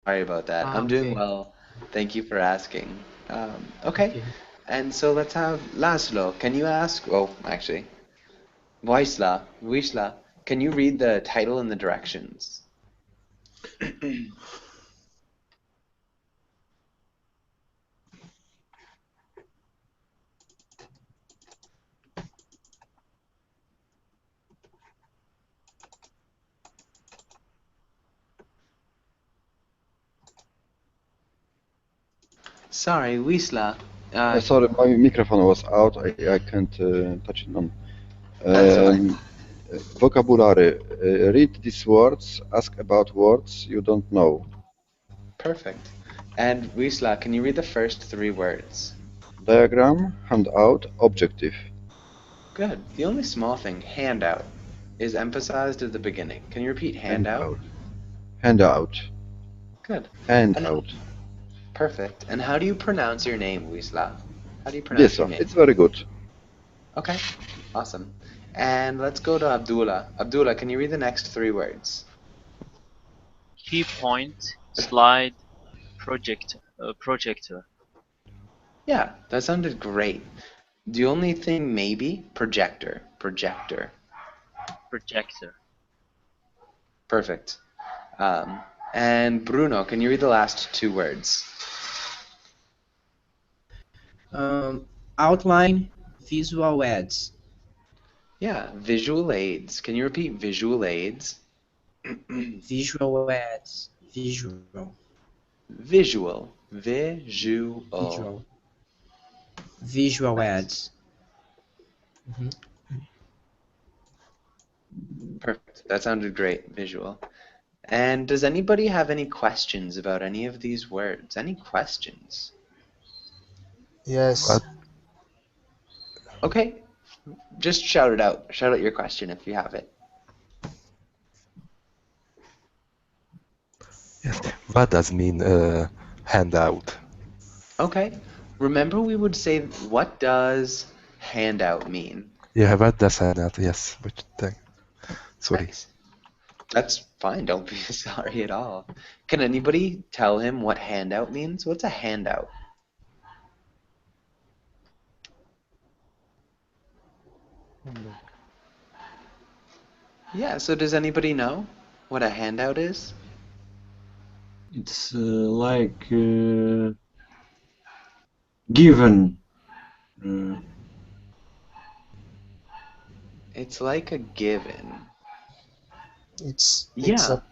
Sorry about that. I'm doing Okay. well. Thank you for asking. Okay, Okay. and so let's have Laszlo. Can you ask? Oh, actually, Wisla, can you read the title and the directions? Sorry, Wisla. Sorry, my microphone was out. I can't touch it on. That's fine. Um, vocabulary. Read these words. Ask about words you don't know. Perfect. And Wisla, can you read the first three words? Diagram, handout, objective. Good. The only small thing, handout, is emphasized at the beginning. Can you repeat handout? Handout. Handout. Good. And Handout. perfect. And how do you pronounce your name, Wisla? How do you pronounce your Wiesław. name? It's very good. Okay, awesome. And let's go to Abdullah. Abdullah, can you read the next three words? Key point, slide, projector. Yeah, that sounded great. The only thing maybe, projector. Projector. Projector. Perfect. And Bruno, can you read the last two words? Outline, visual aids. Yeah, visual aids. Can you repeat visual aids? Visual aids. Visual. Visual. Visual. Visual. Visual Nice. aids. Perfect. That sounded great. Visual. And does anybody have any questions about any of these words? Any questions? Yes. What? Okay, just shout it out. Shout out your question if you have it. Yes. What does mean handout? Okay, remember we would say, what does handout mean? Yeah, what does handout? Yes, but sorry. Nice. That's fine, don't be sorry at all. Can anybody tell him what handout means? What's a handout? Yeah, so does anybody know what a handout is? It's like given. It's like a given. It's Yeah. a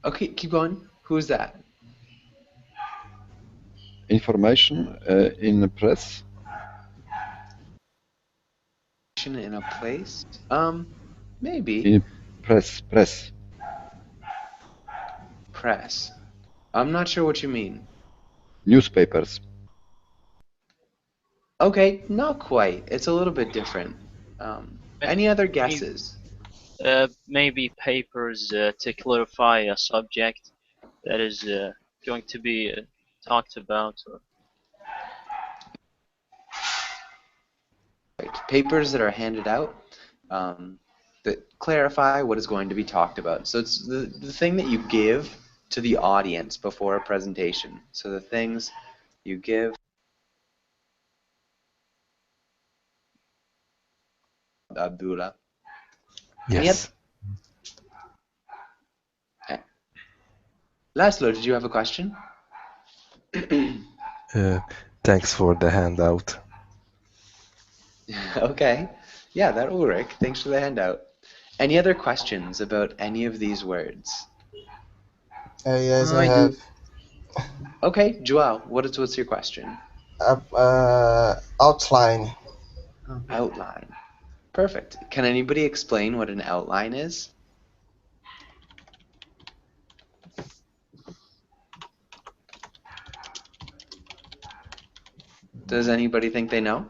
Okay, keep going. Who's that? Information in the press. In a place? Maybe. In press. Press. I'm not sure what you mean. Newspapers. Okay, not quite. It's a little bit different. Any other guesses? Maybe papers to clarify a subject that is going to be talked about. Or Right. Papers that are handed out that clarify what is going to be talked about. So it's the thing that you give to the audience before a presentation. So the things you give. Abdullah. Yes. Laszlo, did you have a question? Thanks for the handout. Okay. Yeah, that will work. Thanks for the handout. Any other questions about any of these words? yes, I I have do. Okay, Joao, what's your question? outline. Outline. Perfect. Can anybody explain what an outline is? Does anybody think they know?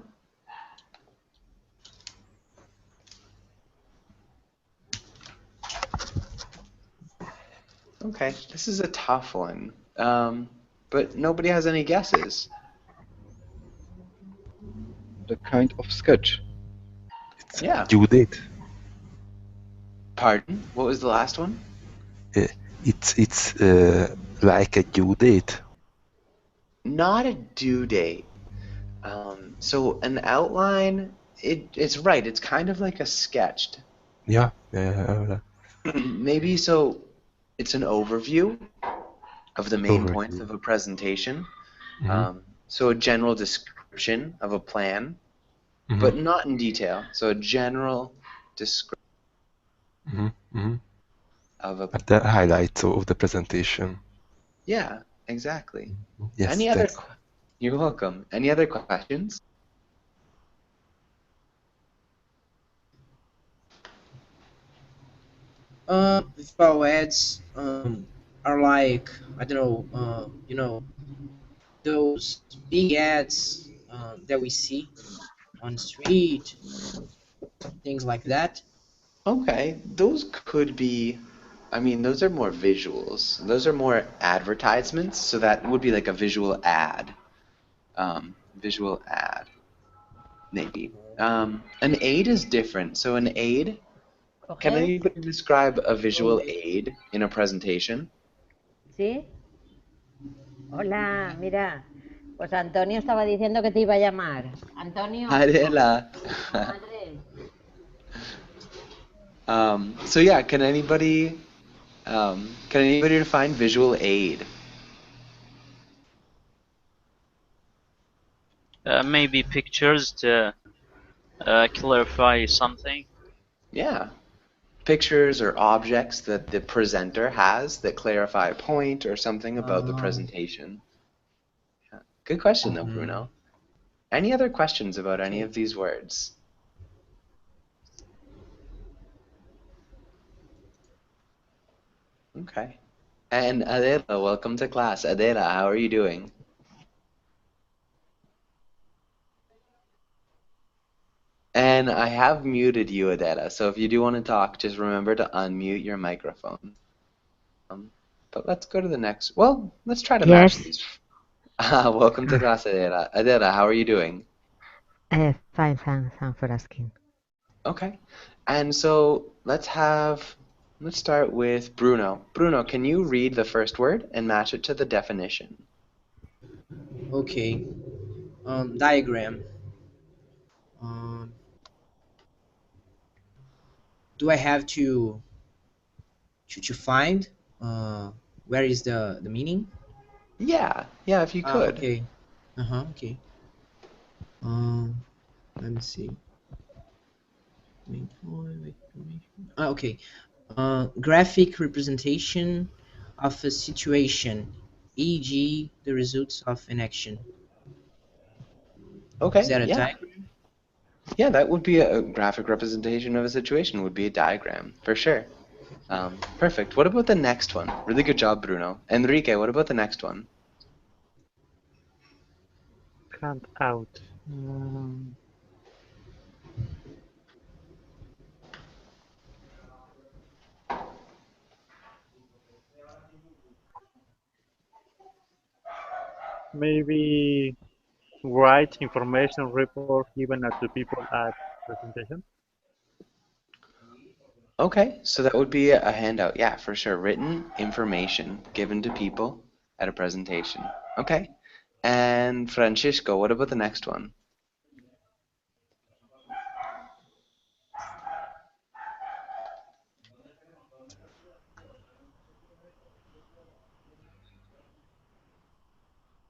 Okay, this is a tough one. But nobody has any guesses. The kind of sketch. Yeah. You did. Pardon? What was the last one? It's Like a due date? Not a due date. So an outline, it's right. It's kind of like a sketched. Yeah, yeah. Maybe so. It's an overview of the main points Overview. of a presentation. Mhm, So a general description of a plan, mhm, but not in detail. So a general description mhm. of a. At the highlights of the presentation. Yeah, exactly. Yes, Any other? thanks. You're welcome. Any other questions? Visual ads are like, I don't know, those big ads that we see on the street, things like that. Okay, those could be. I mean, those are more visuals. Those are more advertisements. So that would be like a visual ad. Visual ad, maybe. An aid is different. So an aid. Can Coger, anybody describe a visual Okay. aid in a presentation? ¿sí? Hola, mira. Pues Antonio estaba diciendo que te iba a llamar. Antonio, Adela. madre. So yeah, can anybody define visual aid? Maybe pictures to clarify something. Yeah. Pictures or objects that the presenter has that clarify a point or something about the presentation. Yeah. Good question though, Bruno. Any other questions about any Okay. of these words? Okay. And Adela, welcome to class. Adela, how are you doing? And I have muted you, Adela, so if you do want to talk, just remember to unmute your microphone. But let's go to the next. Well, let's try to match Yes. these. Welcome to class, Adela. Adela, how are you doing? Fine, thanks for asking. Okay. And so let's start with Bruno. Bruno, can you read the first word and match it to the definition? Okay. Diagram. Do I have to find where is the meaning? Yeah, if you could. Okay. Okay. Let me see. Main point, okay. Graphic representation of a situation, e.g., the results of an action. Okay, Is that a yeah. diagram? Yeah, that would be a graphic representation of a situation, would be a diagram, for sure. Perfect. What about the next one? Really good job, Bruno. Enrique, what about the next one? Hand out. Maybe write information report given to people at presentation. Okay, so that would be a handout. Yeah, for sure. Written information given to people at a presentation. Okay. And Francisco, what about the next one?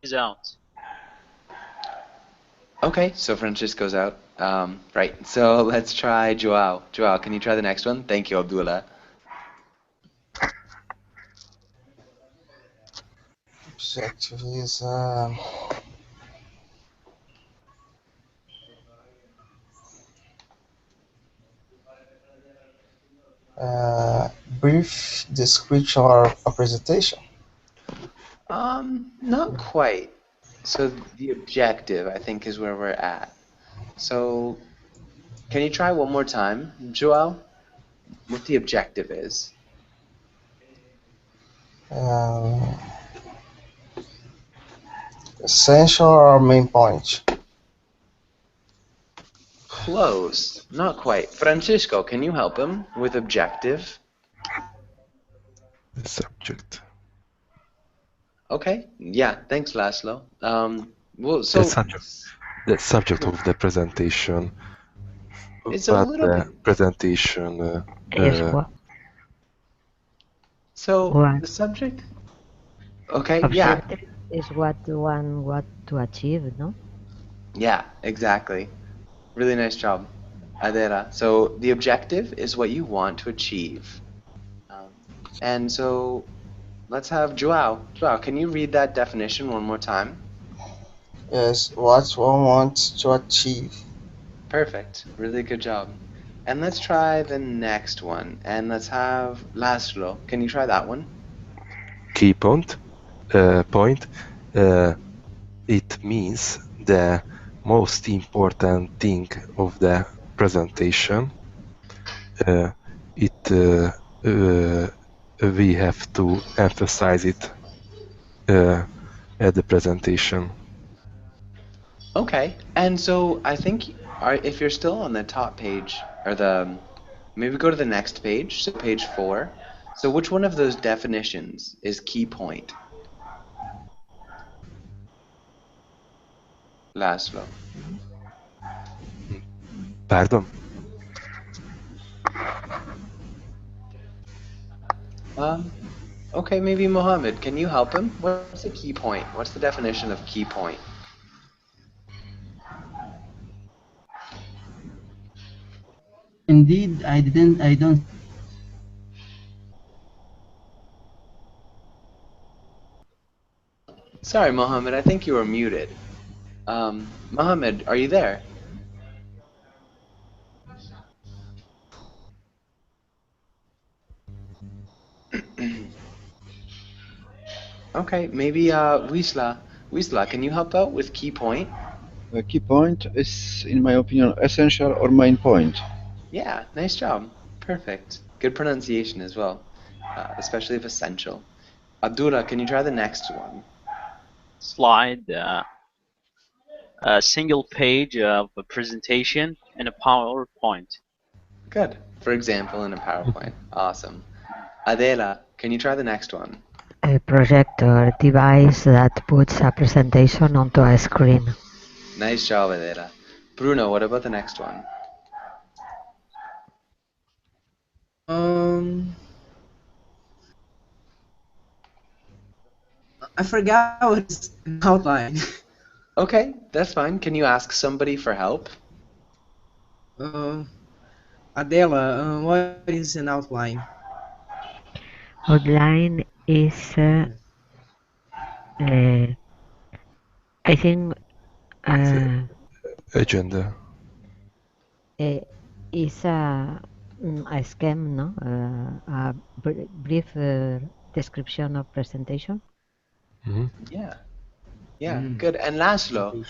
Is out. Okay, so Francisco's out. Right, so let's try Joao. Joao, can you try the next one? Thank you, Abdullah. Objective is brief description of a presentation. Not quite. So the objective, I think, is where we're at. So can you try one more time, Joao? What the objective is? Essential or main point. Close. Not quite. Francisco, can you help him with objective? The subject. Okay. Yeah. Thanks, Laszlo. Well, so The subject of the presentation, it's a but little the bit. presentation Is what So what the subject. Okay. Yeah. objective is what one what to achieve, no? Yeah. Exactly. Really nice job, Adela. So the objective is what you want to achieve. And so let's have Joao. Joao, can you read that definition one more time? Yes, what one wants to achieve. Perfect. Really good job. And let's try the next one. And let's have Laszlo. Can you try that one? key point. It means the most important thing of the presentation. We have to emphasize it at the presentation. Okay. And so I think if you're still on the top page, or maybe go to the next page, so page 4. So which one of those definitions is key point? Laszlo. Pardon? Okay, maybe Mohammed. Can you help him? What's a key point? What's the definition of key point? Indeed, I don't. Sorry, Mohammed. I think you were muted. Mohammed, are you there? Okay, maybe Wisla. Wisla, can you help out with key point? A key point is, in my opinion, essential or main point. Yeah, nice job. Perfect. Good pronunciation as well, especially if essential. Abdullah, can you try the next one? Slide a single page of a presentation in a PowerPoint. Good. For example, in a PowerPoint. Awesome. Adela, can you try the next one? A projector device that puts a presentation onto a screen. Nice job, Adela. Bruno, what about the next one? I forgot what's outline. Okay, that's fine. Can you ask somebody for help? Adela, what is an outline? Outline is, I think, Agenda. is a scheme, no? A brief description of presentation. Yeah. Yeah, good. And Laszlo,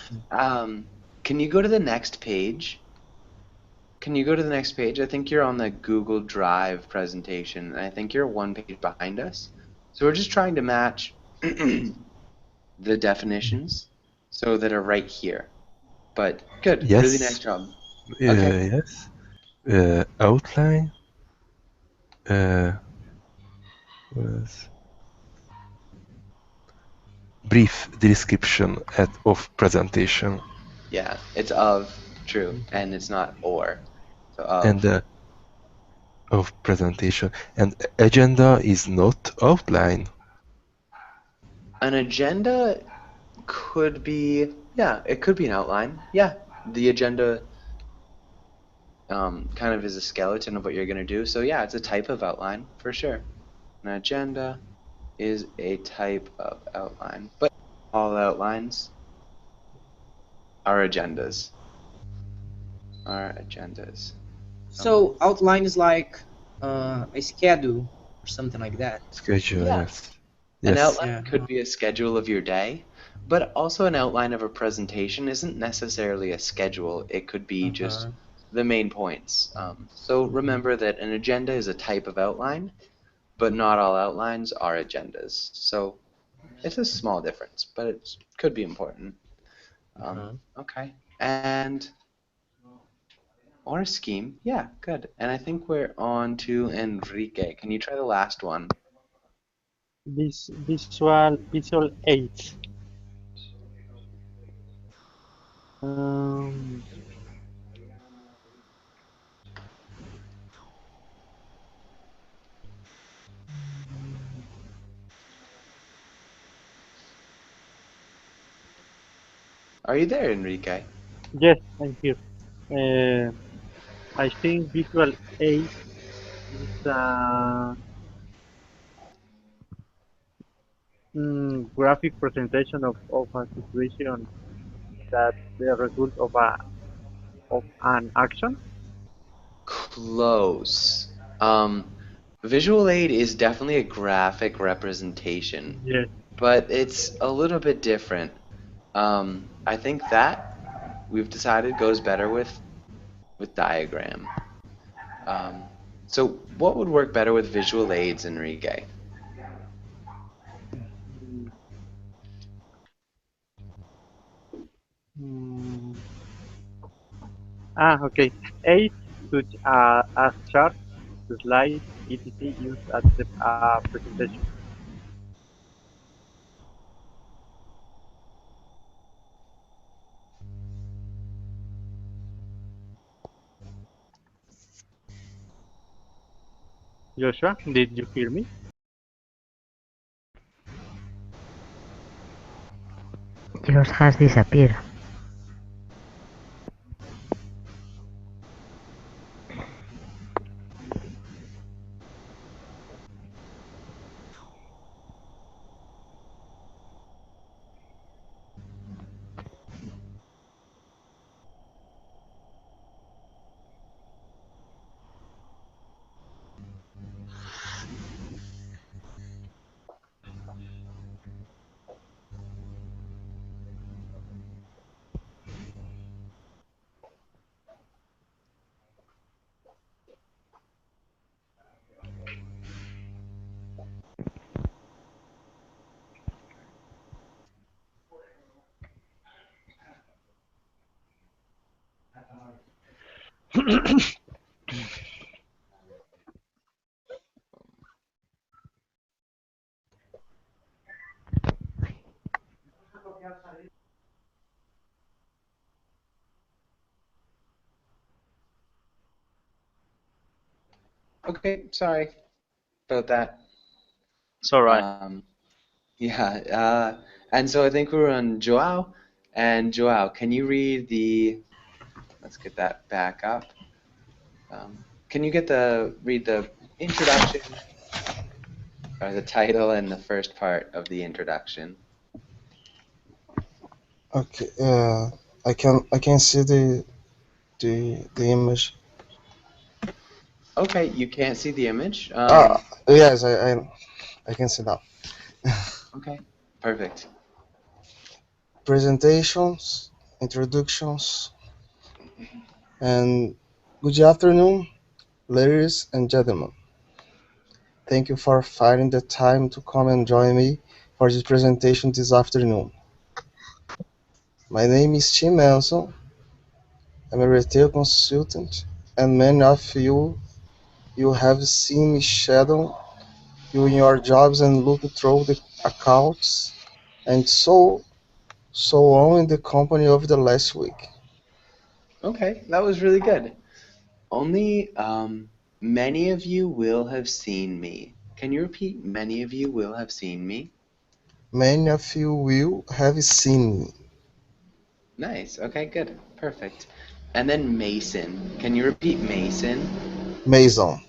can you go to the next page? Can you go to the next page? I think you're on the Google Drive presentation, and I think you're one page behind us. So we're just trying to match the definitions so that are right here. But good, Yes. really nice job. Okay. Yes. Outline. Was brief description of presentation. Yeah, it's of, true, and it's not or. So of. And of presentation. And agenda is not outline. An agenda could be, yeah, it could be an outline. Yeah, the agenda kind of is a skeleton of what you're going to do. So yeah, it's a type of outline for sure. An agenda is a type of outline, but all outlines are agendas. Are agendas. So outline is like a schedule or something like that. Schedule, Yeah. yes. An Yes. outline could be a schedule of your day, but also an outline of a presentation isn't necessarily a schedule. It could be just the main points. So remember that an agenda is a type of outline, but not all outlines are agendas. So it's a small difference, but it could be important. Okay. And or a scheme. Yeah, good. And I think we're on to Enrique. Can you try the last one? visual aids. Um, Are you there, Enrique? yes, I'm here. I think visual aid is a graphic presentation of a situation that the result of an action. Close. Visual aid is definitely a graphic representation, Yes. but it's a little bit different. I think that we've decided goes better with diagram. So what would work better with visual aids, Enrique? Mm, okay. Aids such as charts, slides, etc. used as the presentation. Joshua, did you hear me? Yours has disappeared. Okay, sorry about that. It's alright. Yeah, and so I think we were on Joao, and Joao, can you read let's get that back up. Can you read the introduction, or the title and the first part of the introduction? Okay. I can see the image. Okay, you can't see the image? Yes, I can see now. Okay, perfect. Presentations, introductions, and good afternoon, ladies and gentlemen. Thank you for finding the time to come and join me for this presentation this afternoon. My name is Tim Manson. I'm a retail consultant, and many of you have seen me shadow you in your jobs and look through the accounts and so on in the company over the last week. Okay, that was really good. Only many of you will have seen me. Can you repeat? Many of you will have seen me. Many of you will have seen me. Nice. Okay, good. Perfect. And then Mason. Can you repeat Mason? Mason.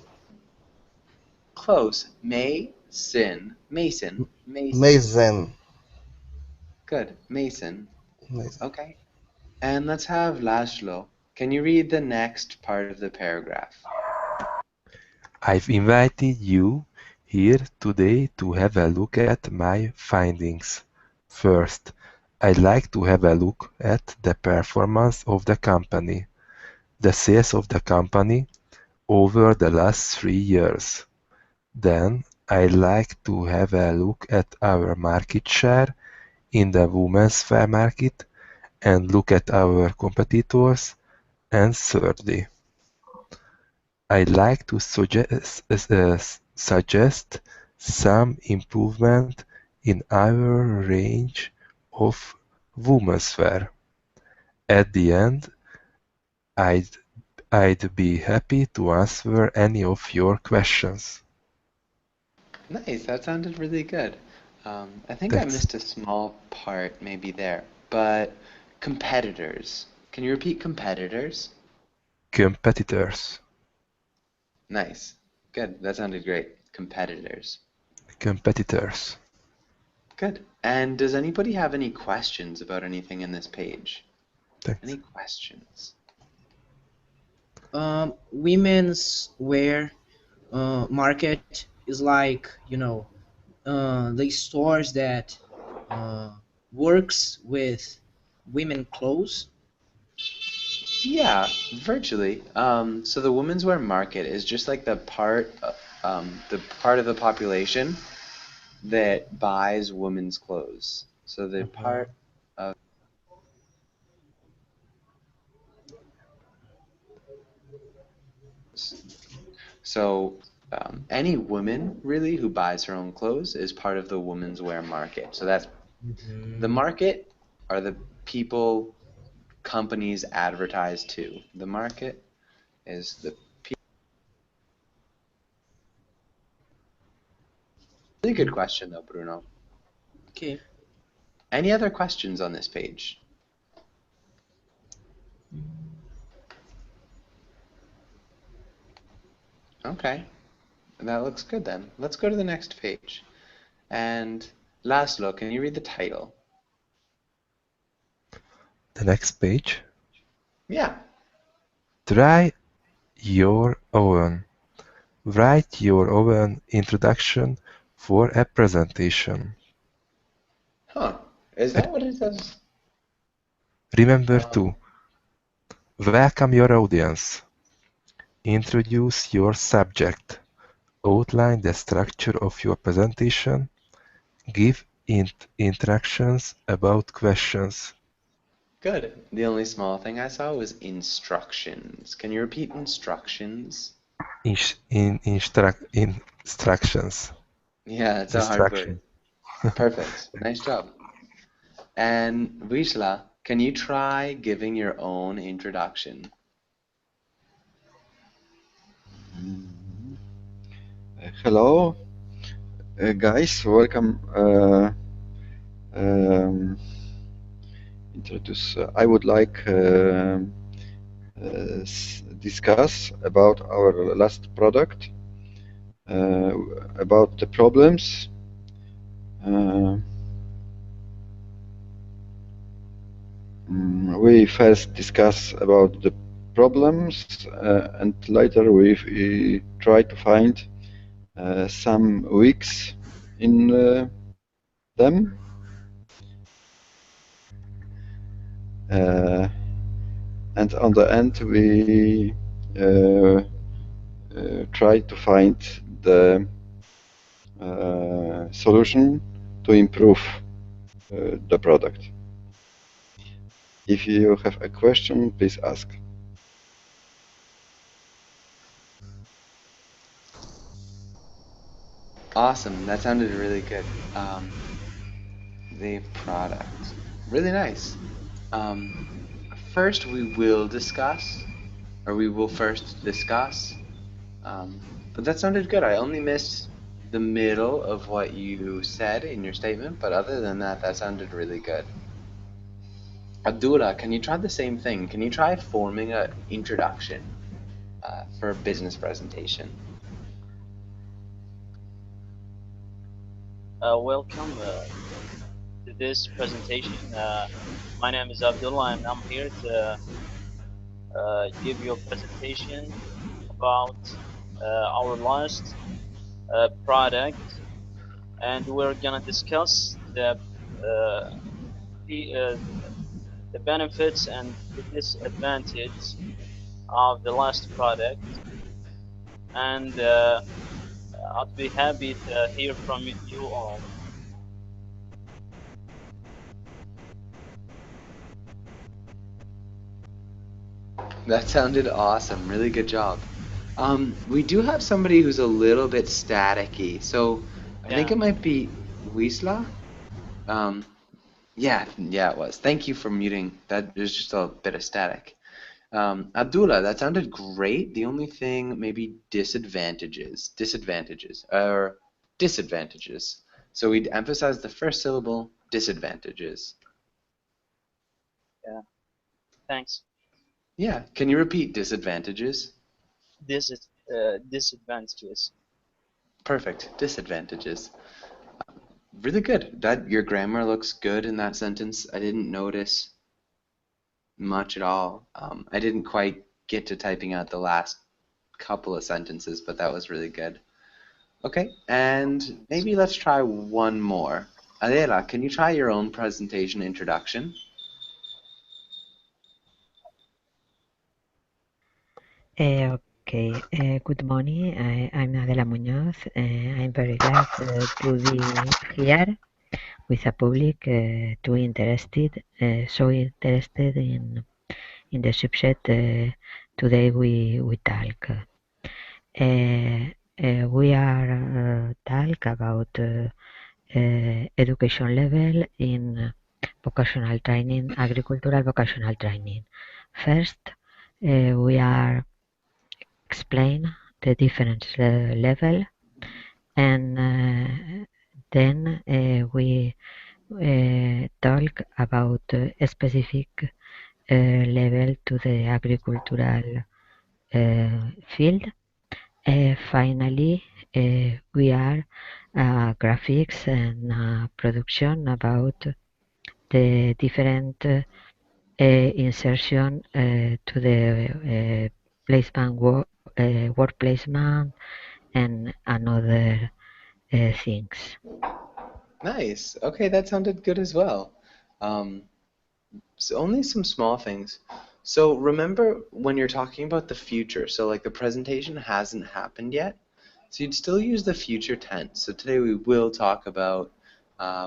Close. Mason. Mason. Mason. Mason. Good. Mason. Mason. Okay. And let's have Laszlo. Can you read the next part of the paragraph? I've invited you here today to have a look at my findings. First, I'd like to have a look at the performance of the company, the sales of the company over the last 3 years. Then, I'd like to have a look at our market share in the women's wear market and look at our competitors. And thirdly, I'd like to suggest some improvement in our range of women's wear. At the end, I'd be happy to answer any of your questions. Nice, that sounded really good. I think I That's missed a small part maybe there, but competitors. Can you repeat competitors? competitors. Nice. Good. That sounded great. Competitors. Competitors. Good. And does anybody have any questions about anything in this page? Thanks. Any questions? Women's wear market is like, the stores that works with women clothes. Yeah, virtually. So the women's wear market is just like the part of the population that buys women's clothes. So the part of so any woman really who buys her own clothes is part of the women's wear market. So that's the market are the people companies advertise to. The market is the really good question though, Bruno. Okay. Any other questions on this page? Okay, that looks good then. Let's go to the next page. And Laszlo, can you read the title? The next page. Yeah. Try your own. Write your own introduction for a presentation. Huh. Is that what it says? Remember to welcome your audience. Introduce your subject. Outline the structure of your presentation. Give instructions about questions. Good. The only small thing I saw was instructions. Can you repeat instructions? Instructions. Yeah, it's a hard word. Perfect. Nice job. And Vishla, can you try giving your own introduction? Hello, guys. Welcome. Introduce. I would like discuss about our last product, about the problems. We first discuss about the problems, and later we try to find some weeks in them. And on the end, we try to find the solution to improve the product. If you have a question, please ask. Awesome. That sounded really good. The product. Really nice. First, we will first discuss. But that sounded good. I only missed the middle of what you said in your statement, but other than that, that sounded really good. Abdullah, can you try the same thing? Can you try forming an introduction for a business presentation? Welcome to this presentation. My name is Abdullah and I'm here to give you a presentation about our last product, and we're gonna discuss the benefits and the disadvantages of the last product, and I'd be happy to hear from you all. That sounded awesome. Really good job. We do have somebody who's a little bit staticky. So I think it might be Wisla. Yeah, it was. Thank you for muting. That there's just a bit of static. Abdullah, that sounded great. The only thing, maybe disadvantages. So we'd emphasize the first syllable, disadvantages. Yeah. Thanks. Yeah, can you repeat disadvantages? Disadvantages. Perfect, disadvantages. Really good. That your grammar looks good in that sentence. I didn't notice much at all. I didn't quite get to typing out the last couple of sentences, but that was really good. Okay, and maybe let's try one more. Adela, can you try your own presentation introduction? Okay, good morning. I'm Adela Muñoz. I'm very glad to be here with a public so interested in the subject today we talk. We are talk about education level in vocational training, agricultural vocational training. First, we are explain the different level, and then we talk about a specific level to the agricultural field. Finally, we are graphics and production about the different insertion to the placement work placement and another things. Nice. Okay, that sounded good as well. So only some small things. So remember when you're talking about the future, so like the presentation hasn't happened yet, so you'd still use the future tense. So today we will talk about,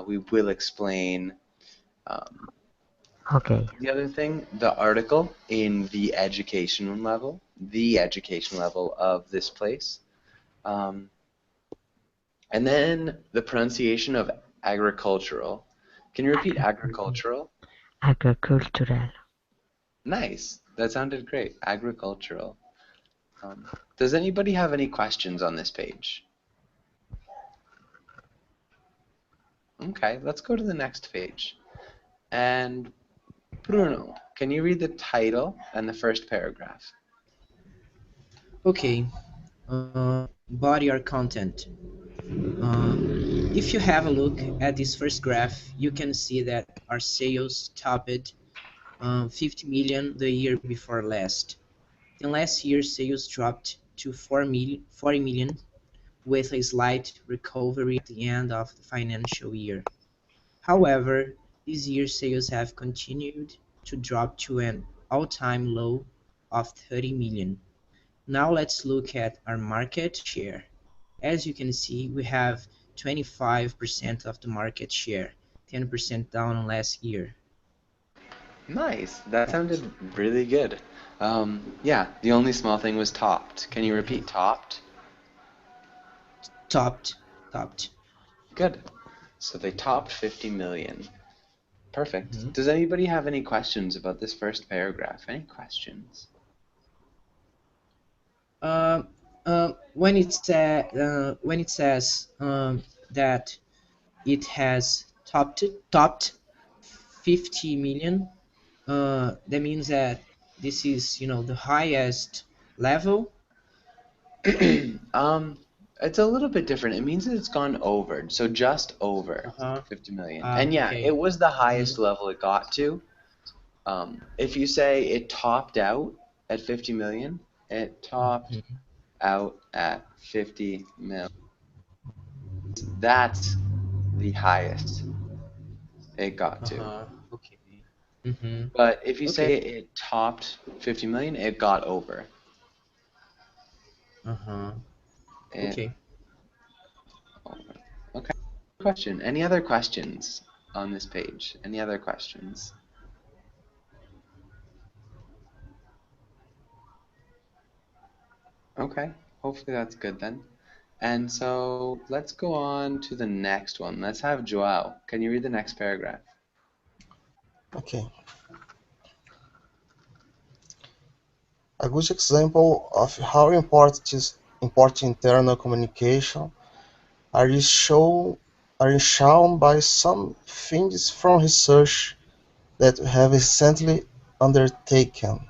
we will explain. Okay. The other thing, the article in the education level of this place. And then the pronunciation of agricultural. Can you repeat agricultural? Agricultural. Nice. That sounded great. Agricultural. Does anybody have any questions on this page? Okay, let's go to the next page. And Bruno, can you read the title and the first paragraph? Okay. Body or content. If you have a look at this first graph, you can see that our sales topped 50 million the year before last. Then last year, sales dropped to 40 million, with a slight recovery at the end of the financial year. However, this year sales have continued to drop to an all-time low of 30 million. Now let's look at our market share. As you can see, we have 25% of the market share, 10% down on last year. Nice. That sounded really good. Yeah, the only small thing was topped. Can you repeat topped? Topped. Good. So they topped 50 million. Perfect. Does anybody have any questions about this first paragraph? Any questions? When it says that it has topped 50 million, that means that this is, the highest level. It's a little bit different. It means that it's gone over, so just over 50 million. And yeah, okay. it was the highest level it got to. If you say it topped out at 50 million, it topped out at 50 million. That's the highest it got to. Okay. But if you say Okay. it topped 50 million, it got over. Okay. Okay. Question. Any other questions on this page? Any other questions? Okay. Hopefully that's good then. And so let's go on to the next one. Let's have Joao. Can you read the next paragraph? Okay. A good example of how important internal communication are shown by some findings from research that we have recently undertaken.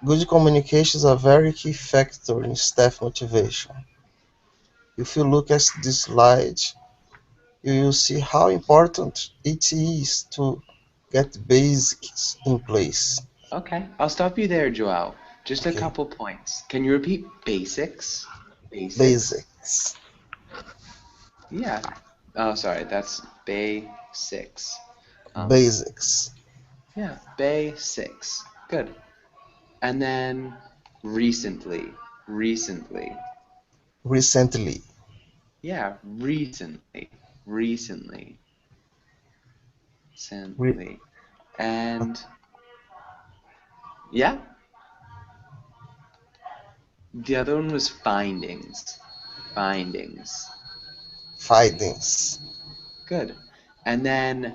Good communication is a very key factor in staff motivation. If you look at this slide, you will see how important it is to get basics in place. Okay, I'll stop you there, Joao. Just a Okay. couple points. Can you repeat basics? Basics. Yeah. Oh, sorry, that's basics. Basics. Yeah, basics. Good. And then recently. Recently. Yeah, recently. Recently. And yeah, the other one was findings. Findings. Good. And then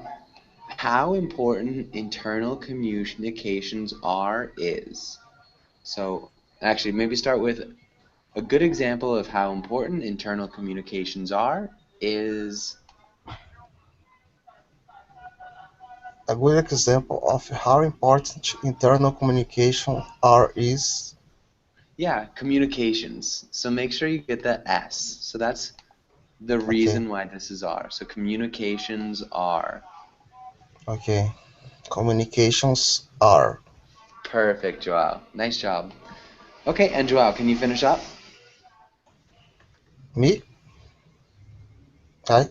how important internal communications is. So actually, maybe start with a good example of how important internal communications is. A good example of how important internal communication is. Yeah, communications. So make sure you get the S. So that's the reason why this is R. So communications are. Okay. Communications are. Perfect, Joao. Nice job. Okay, and Joao, can you finish up? Me? Hi?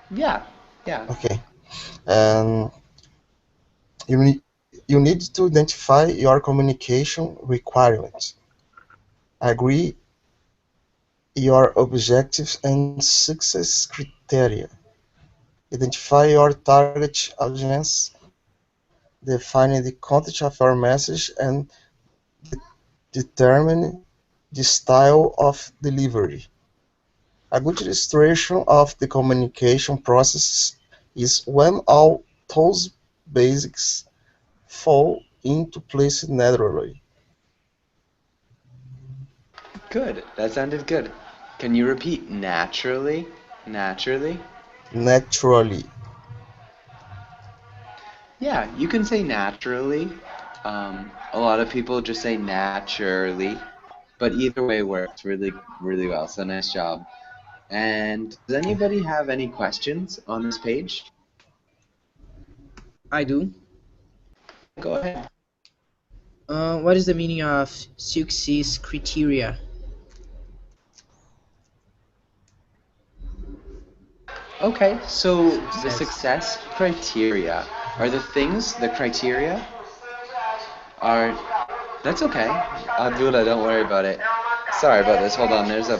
Yeah. Okay. And you need to identify your communication requirements. Agree your objectives and success criteria. Identify your target audience. Define the content of your message and determine the style of delivery. A good illustration of the communication process is when all those basics fall into place naturally. Good. That sounded good. Can you repeat naturally? Naturally? Yeah, you can say naturally. A lot of people just say naturally, but either way works really, really well. So nice job. And does anybody have any questions on this page? I do. Go ahead. What is the meaning of success criteria? Okay, so the success criteria are the things, the criteria are, that's okay. Abdullah, don't worry about it. Sorry about this, hold on, there's a,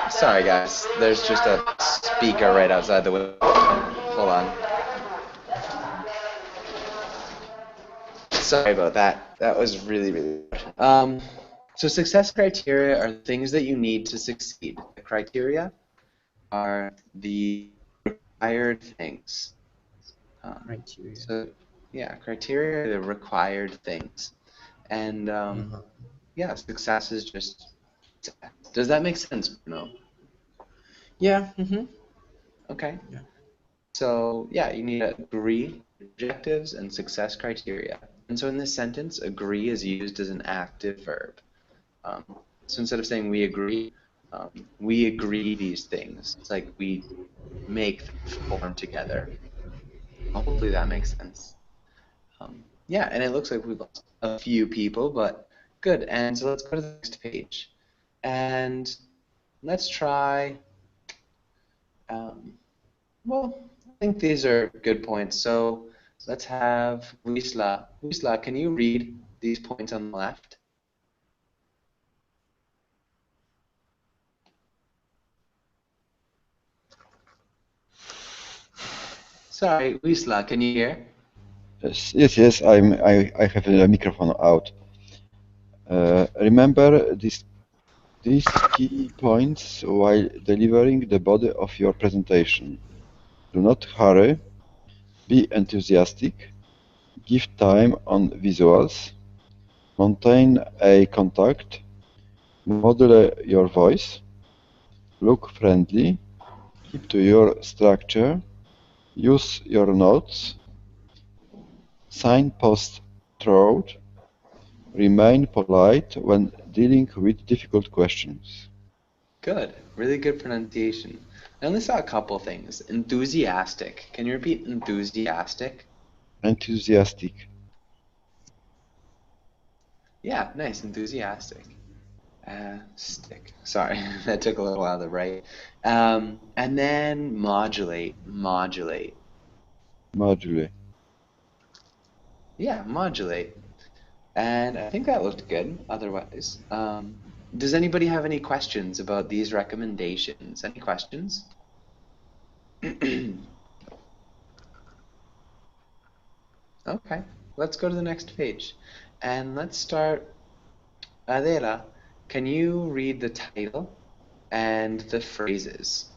sorry guys, there's just a speaker right outside the window. Hold on. Sorry about that. That was really, really good. So success criteria are things that you need to succeed. The criteria are the required things. Criteria. So yeah, criteria are the required things. And yeah, success is just, does that make sense, Bruno? Yeah. Okay. Yeah. So yeah, you need to agree objectives and success criteria. And so in this sentence, agree is used as an active verb. So instead of saying we agree these things. It's like we make things form together. Hopefully that makes sense. Yeah, and it looks like we've lost a few people, but good. And so let's go to the next page. And let's try, well, I think these are good points. So let's have Wisla. Wisla, can you read these points on the left? Sorry, Wisla, can you hear? Yes. I have a microphone out. Remember these key points while delivering the body of your presentation. Do not hurry. Be enthusiastic. Give time on visuals. Maintain eye contact. Modulate your voice. Look friendly. Keep to your structure. Use your notes. Signpost throughout. Remain polite when dealing with difficult questions. Good. Really good pronunciation. I only saw a couple things. Enthusiastic. Can you repeat enthusiastic? Enthusiastic. Yeah, nice. Enthusiastic. Stick. Sorry, that took a little while to write. And then modulate. Modulate. Modulate. Yeah, modulate. And I think that looked good otherwise. Does anybody have any questions about these recommendations? Any questions? Okay, let's go to the next page. And let's start. Adela, can you read the title and the phrases?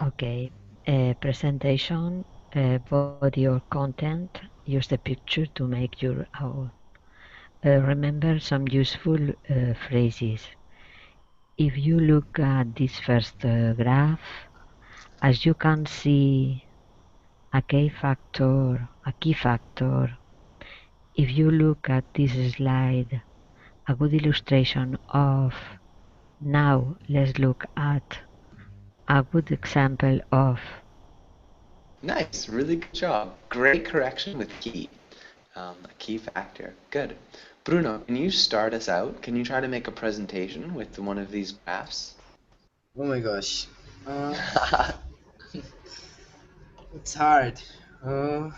Okay. Presentation, body or content. Use the picture to make your own. Remember some useful phrases. If you look at this first graph, as you can see, a key factor, if you look at this slide, a good illustration of now let's look at a good example of. Nice, really good job. Great correction with key. A key factor. Good. Bruno, can you start us out? Can you try to make a presentation with one of these graphs? Oh my gosh. It's hard. I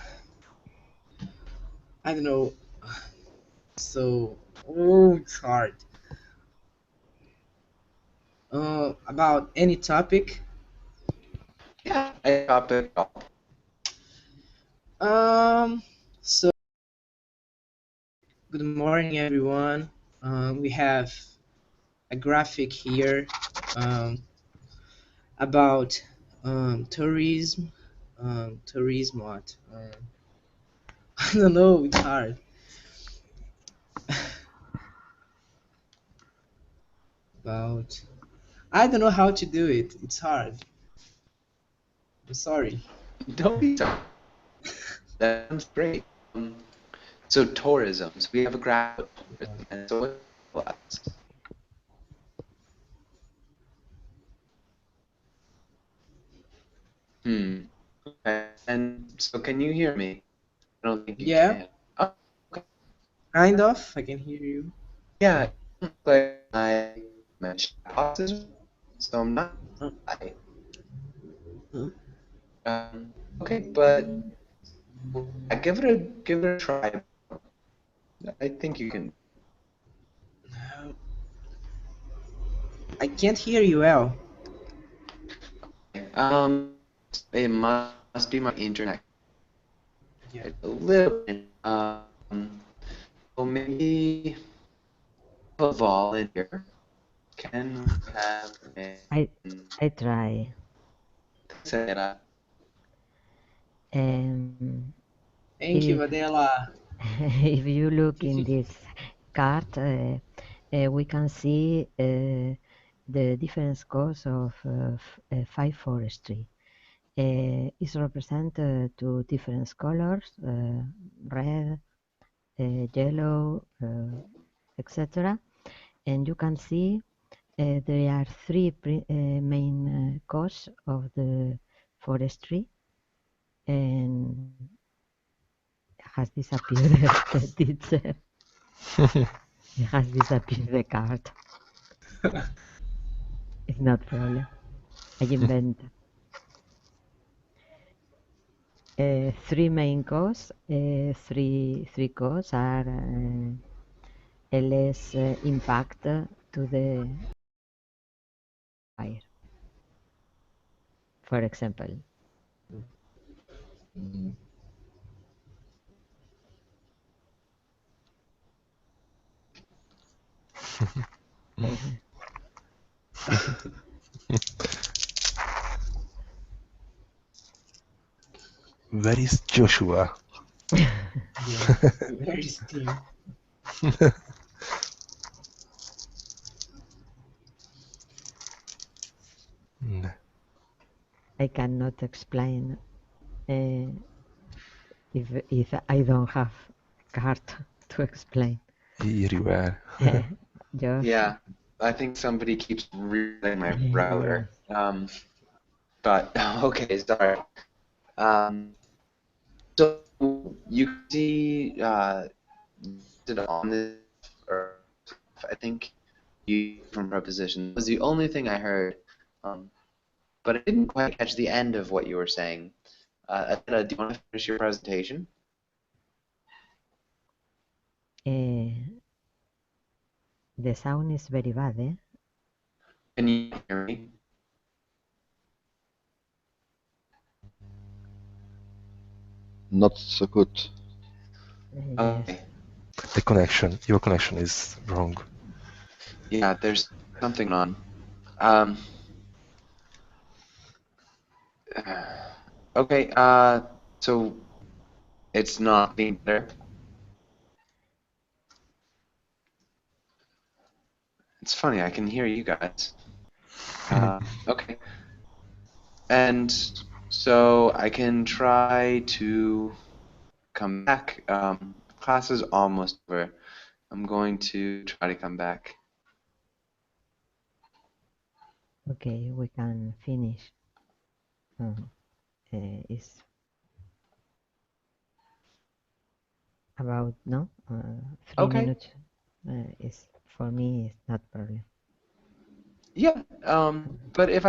don't know. So, it's hard. About any topic. Yeah, a topic. So good morning, everyone. We have a graphic here about tourism. Tourism what? I don't know. It's hard. About. I don't know how to do it. It's hard. I'm sorry. Don't be sorry. That sounds great. So tourism. So we have a graph of tourism, and so what? Okay. And so can you hear me? I don't think you can. Oh, okay. Kind of. I can hear you. Yeah, like my chat boxes, so I'm not. Okay, but give it a try. I think you can. I can't hear you well. It must be my internet. Yeah. A little bit. Well, maybe a volunteer can have I try. Sarah. Thank you, Adela. If you look in this card, we can see the different scores of 5 forestry. It's represented to different colors, red, yellow, etc. And you can see there are three main causes of the forestry, and has disappeared the teacher. It has disappeared the card. It's not problem. I invent. Three main causes. Three causes are a less impact to the fire. For example. Where is Joshua? Yeah. Where is Tim? I cannot explain if I don't have card to explain. Here you are. Josh. Yeah, I think somebody keeps resetting my Yes. router. But okay, sorry. So you can see it on this, or I think you from preposition was the only thing I heard, but I didn't quite catch the end of what you were saying. Adela, do you want to finish your presentation? The sound is very bad, eh? Can you hear me? Not so good. Yes. Okay. The connection, your connection is wrong. Yeah, there's something on. Okay, so it's not being better. It's funny, I can hear you guys. Okay. And so I can try to come back. Class is almost over. I'm going to try to come back. Okay, we can finish. It's about 3 Okay. minutes. Is for me it's not problem. Yeah, but if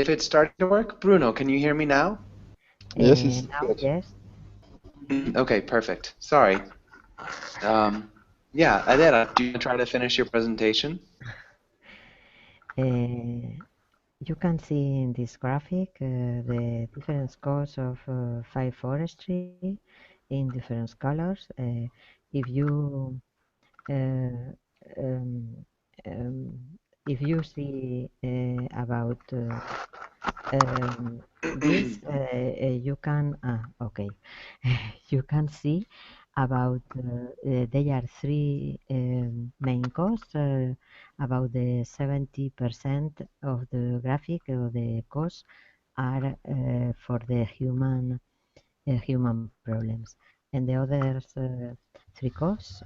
it's starting to work, Bruno, can you hear me now? Yes, it's Now good. yes. Okay, perfect. Sorry. Yeah, Adela, do you want to try to finish your presentation? You can see in this graphic the different scores of fire forestry in different colors. If you um, um, if you see about this, you can okay, you can see about there are three main costs. About the 70% of the graphic or the costs are for the human problems, and the other three costs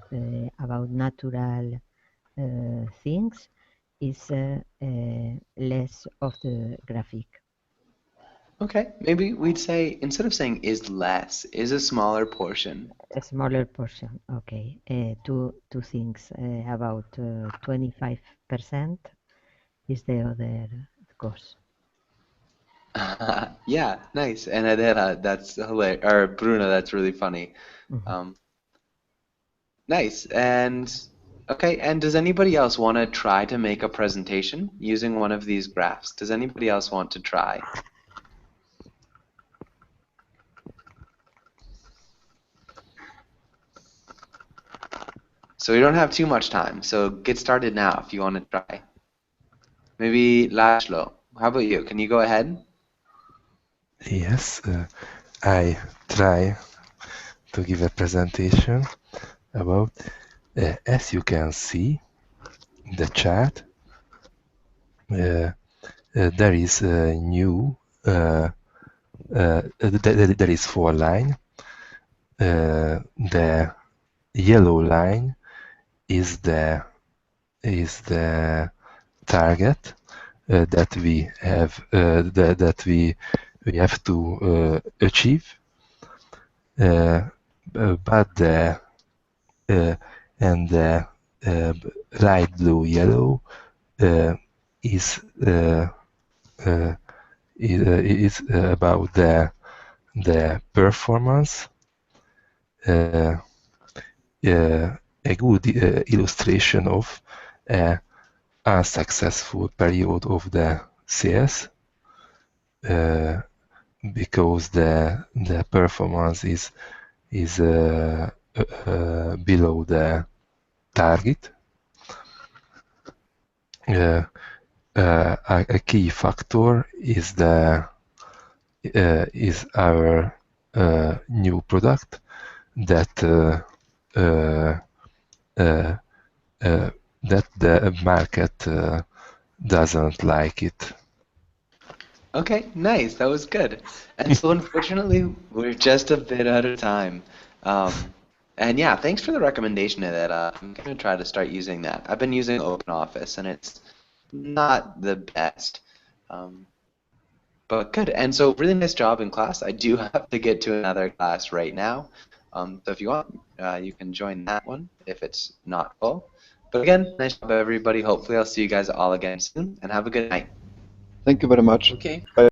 about natural things is less of the graphic. Okay, maybe we'd say, instead of saying is less, is a smaller portion. A smaller portion, okay. Two things. About 25% is the other cost. Yeah, nice. And Adela, that's hilarious. Or Bruno, that's really funny. Nice. And okay, and does anybody else want to try to make a presentation using one of these graphs? Does anybody else want to try? So we don't have too much time, so get started now if you want to try. Maybe Laszlo, how about you? Can you go ahead? Yes, I try to give a presentation about, as you can see, the chart, there is a new, there is 4 line. The yellow line is the target that we have that we have to achieve, but the and the light blue yellow is about the performance. A good illustration of a unsuccessful period of the CS, because the performance is below the target. a key factor is is our new product that that the market doesn't like it. Okay, nice. That was good. And so unfortunately, we're just a bit out of time. And yeah, thanks for the recommendation of that. I'm going to try to start using that. I've been using OpenOffice, and it's not the best. But good. And so really nice job in class. I do have to get to another class right now. So if you want, you can join that one if it's not full. But again, nice job, everybody. Hopefully I'll see you guys all again soon, and have a good night. Thank you very much. Okay. Bye.